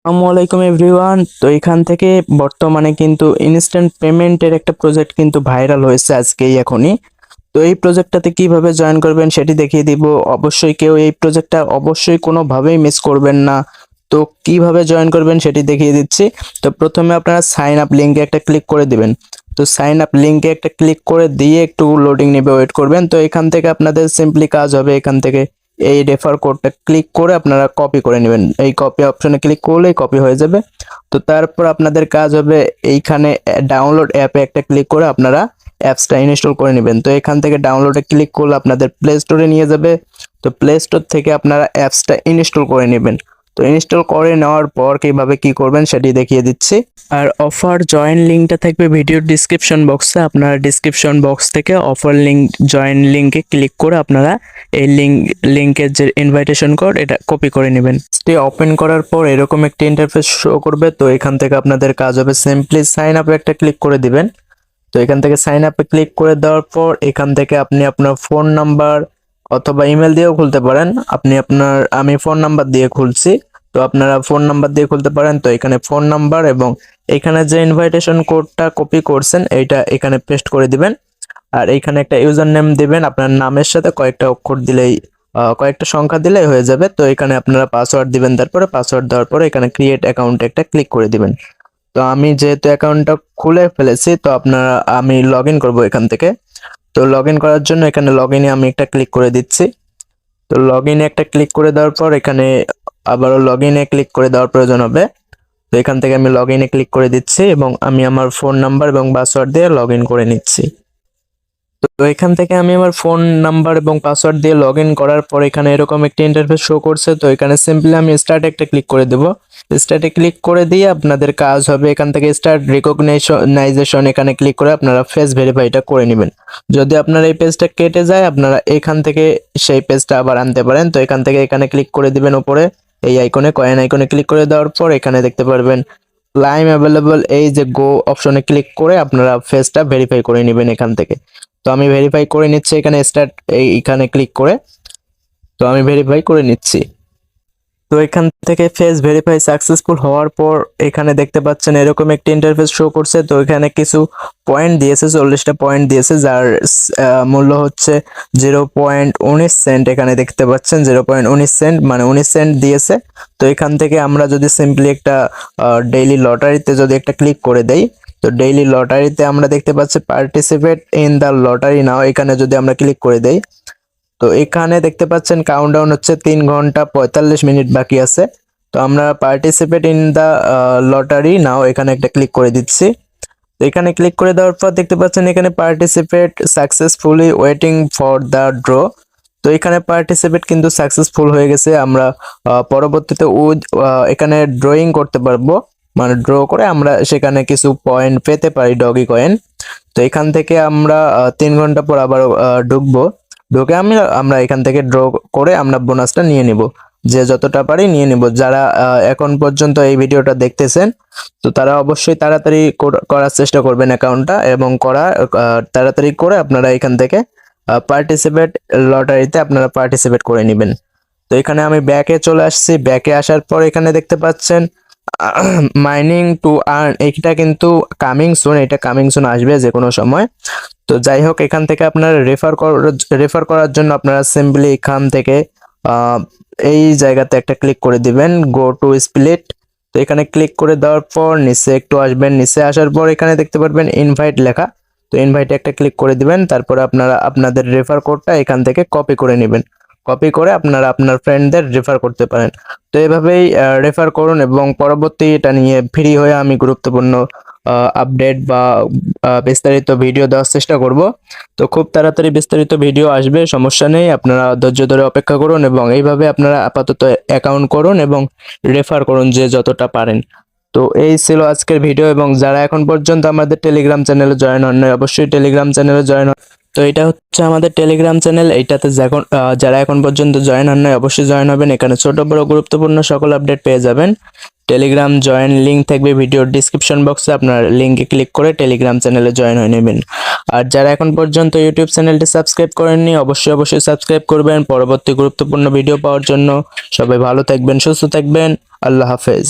আসসালামু আলাইকুম এভরিওয়ান। তো এখান থেকে বর্তমানে কিন্তু ইনস্ট্যান্ট পেমেন্টের একটা প্রজেক্ট কিন্তু ভাইরাল হয়েছে আজকেই এখনই। তো এই প্রজেক্টটাতে কিভাবে জয়েন করবেন সেটি দেখিয়ে দিব। অবশ্যই কেউ এই প্রজেক্টটা অবশ্যই কোনোভাবেই মিস করবেন না। তো কিভাবে জয়েন করবেন সেটি দেখিয়ে দিচ্ছি। তো প্রথমে আপনারা সাইন আপ লিঙ্কে একটা ক্লিক করে দিবেন। তো সাইন আপ লিঙ্কে একটা ক্লিক করে দিয়ে একটু লোডিং নেবে, ওয়েট করবেন। তো এখান থেকে আপনাদের সিম্পলি কাজ হবে, এখান থেকে এই রেফার কোডটা ক্লিক করে আপনারা কপি করে নেবেন। এই কপি অপশনে ক্লিক করলেই কপি হয়ে যাবে। তো তারপর আপনাদের কাজ হবে এইখানে ডাউনলোড অ্যাপে একটা ক্লিক করে আপনারা অ্যাপসটা ইনস্টল করে নেবেন। তো এখান থেকে ডাউনলোডে ক্লিক করলে আপনাদের প্লে স্টোরে নিয়ে যাবে। তো প্লে স্টোর থেকে আপনারা অ্যাপসটা ইনস্টল করে নেবেন। তো ইনস্টল করে নেওয়ার পর কিভাবে কি করবেন সেটি দেখিয়ে দিচ্ছি। আর অফার জয়েন লিঙ্কটা থাকবে ভিডিওর ডিসক্রিপশন বক্সে। আপনারা ডিসক্রিপশন বক্স থেকে অফার লিঙ্ক জয়েন লিঙ্কে ক্লিক করে আপনারা এই লিঙ্কের যে ইনভাইটেশন কোড এটা কপি করে নেবেন। ওপেন করার পর এরকম একটা ইন্টারফেস শো করবে। তো এখান থেকে আপনাদের কাজ হবে সিম্পলি সাইন আপে একটা ক্লিক করে দিবেন। তো এখান থেকে সাইন আপে ক্লিক করে দেওয়ার পর এখান থেকে আপনি আপনার ফোন নাম্বার অথবা ইমেল দিয়েও খুলতে পারেন। আমি ফোন নাম্বার দিয়ে খুলছি। তো আপনারা ফোন নাম্বার দিয়ে খুলতে পারেন। তো এখানে ফোন নাম্বার এবং এখানে যে ইনভাইটেশন কোডটা কপি করছেন এইটা এখানে পেস্ট করে দিবেন। আর এইখানে একটা ইউজার নেম দিবেন, আপনার নামের সাথে কয়েকটা অক্ষর দিলেই কয়েকটা সংখ্যা দিলেই হয়ে যাবে। তো এখানে আপনারা পাসওয়ার্ড দিবেন, তারপরে পাসওয়ার্ড দেওয়ার পরে এখানে ক্রিয়েট অ্যাকাউন্টে একটা ক্লিক করে দিবেন। তো আমি যেহেতু অ্যাকাউন্টটা খুলে ফেলেছি, তো আমি লগ ইন করবো এখান থেকে। তো লগ ইন করার জন্য এখানে লগ ইনে আমি একটা ক্লিক করে দিচ্ছি। তো লগ ইনে একটা ক্লিক করে দেওয়ার পর এখানে আবারও লগ ইনে ক্লিক করে দেওয়ার প্রয়োজন হবে। তো এখান থেকে আমি লগ ইনে ক্লিক করে দিচ্ছি এবং আমি আমার ফোন নাম্বার এবং পাসওয়ার্ড দিয়ে লগ ইন করে নিচ্ছি। তো এখান থেকে আমি আমার ফোন নাম্বার এবং পাসওয়ার্ড দিয়ে লগ ইন করার পর এখানে এরকম একটা ইন্টারফেস শো করছে। তো এখানে সিম্পলি আমি স্টার্টে একটা ক্লিক করে দেব। স্টার্টে ক্লিক করে দিয়ে আপনাদের কাজ হবে এখান থেকে স্টার্ট রিকগনাইজেশন এখানে ক্লিক করে আপনারা ফেস ভেরিফাইটা করে নেবেন। যদি আপনার এই পেজটা কেটে যায় আপনারা এখান থেকে সেই পেজটা আবার আনতে পারেন। তো এখান থেকে এখানে ক্লিক করে দিবেন উপরে এই আইকনে, কয়েন আইকনে ক্লিক করে দেওয়ার পর এখানে দেখতে পারবেন ক্লাইম অ্যাভেলেবল, এই যে গো অপশনে ক্লিক করে আপনারা ফেসটা ভেরিফাই করে নেবেন এখান থেকে। তো আমি ভেরিফাই করে নিচ্ছি এখানে স্টার্ট এইখানে ক্লিক করে। তো আমি ভেরিফাই করে নিচ্ছি। তো এখান থেকে ফেস ভেরিফাই সাকসেসফুল হওয়ার পর এখানে দেখতে পাচ্ছেন এরকম একটি ইন্টারফেস শো করছে। তো এখানে কিছু পয়েন্ট দিয়েছে, 40টা পয়েন্ট দিয়েছে, যার মূল্য হচ্ছে 0.19 সেন্ট। এখানে দেখতে পাচ্ছেন 0.19 সেন্ট, মানে 19 সেন্ট দিয়েছে। তো এখান থেকে আমরা যদি সিম্পলি একটা ডেইলি লটারিতে যদি একটা ক্লিক করে দেই, তো ডেইলি লটারিতে আমরা দেখতে পাচ্ছি পার্টিসিপেট ইন দ্য লটারি নাও, এখানে যদি আমরা ক্লিক করে দেই, তো এখানে দেখতে পাচ্ছেন কাউন্টডাউন হচ্ছে 3 ঘন্টা 45 মিনিট বাকি আছে। তো আমরা পার্টিসিপেট ইন দ্য লটারি নাও এখানে একটা ক্লিক করে দিচ্ছি। তো এখানে ক্লিক করে দেওয়ার পর দেখতে পাচ্ছেন এখানে participate successfully waiting for the draw. তো এখানে পার্টিসিপেট কিন্তু সাকসেসফুল হয়ে গেছে। আমরা পরবর্তীতে এখানে ড্রয়িং করতে পারবো, মানে ড্র করে আমরা সেখানে কিছু পয়েন্ট পেতে পারি, ডগি কয়েন। তো এখান থেকে আমরা 3 ঘন্টা পর আবার ঢুকবো। ঢুকে আমরা এখান থেকে ড্র করে আমরা বোনাসটা নিয়ে নিব, যে যতটা পারি নিয়ে নিব। যারা এখন পর্যন্ত এই ভিডিওটা দেখতেছেন, তো তারা অবশ্যই তাড়াতাড়ি করার চেষ্টা করবেন অ্যাকাউন্টটা, এবং তাড়াতাড়ি করে আপনারা এখান থেকে পার্টিসিপেট লটারিতে আপনারা পার্টিসিপেট করে নেবেন। তো এখানে আমি ব্যাকে চলে আসছি। ব্যাকে আসার পর এখানে দেখতে পাচ্ছেন মাইনিং টু আর্ন, এটা কিন্তু কামিং সুন, এটা কামিং সুন আসবে যে কোনো সময়। তো যাই হোক, এখান থেকে আপনারা রেফার করার জন্য আপনারা সিম্পলি এখান থেকে এই জায়গাতে একটা ক্লিক করে দিবেন, গো টু স্প্লিট। তো এখানে ক্লিক করে দেওয়ার পর নিচে একটু আসবেন, নিচে আসার পর এখানে দেখতে পারবেন ইনভাইট লেখা। তো ইনভাইটে একটা ক্লিক করে দিবেন, তারপরে আপনারা আপনাদের রেফার কোডটা এখান থেকে কপি করে নেবেন। কপি করে আপনারা আপনার ফ্রেন্ডদের রেফার করতে পারেন। তো এভাবেই রেফার করুন, এবং পরবর্তী এটা নিয়ে ফ্রি হয়ে আমি গুরুত্বপূর্ণ আপডেট বা বিস্তারিত ভিডিও দেওয়ার চেষ্টা করব। তো খুব তাড়াতাড়ি বিস্তারিত ভিডিও আসবে, সমস্যা নেই, আপনারা ধৈর্য ধরে অপেক্ষা করুন, এবং এইভাবে আপনারা আপাতত অ্যাকাউন্ট করুন এবং রেফার করুন যে যতটা পারেন। তো এই ছিল আজকের ভিডিও, এবং যারা এখন পর্যন্ত আমাদের টেলিগ্রাম চ্যানেলে জয়েন হন নাই অবশ্যই টেলিগ্রাম চ্যানেলে জয়েন হন। তো এটা হচ্ছে আমাদের টেলিগ্রাম চ্যানেল, এইটাতে যারা এখন পর্যন্ত জয়েন হন নাই অবশ্যই জয়েন হবেন। এখানে ছোট বড় গুরুত্বপূর্ণ সকল আপডেট পেয়ে যাবেন। টেলিগ্রাম জয়েন লিঙ্ক থাকবে ভিডিওর ডিসক্রিপশন বক্সে, আপনার লিঙ্কে ক্লিক করে টেলিগ্রাম চ্যানেলে জয়েন হয়ে নেবেন। আর যারা এখন পর্যন্ত ইউটিউব চ্যানেলটি সাবস্ক্রাইব করেননি অবশ্যই সাবস্ক্রাইব করবেন পরবর্তী গুরুত্বপূর্ণ ভিডিও পাওয়ার জন্য। সবাই ভালো থাকবেন, সুস্থ থাকবেন, আল্লাহ হাফেজ।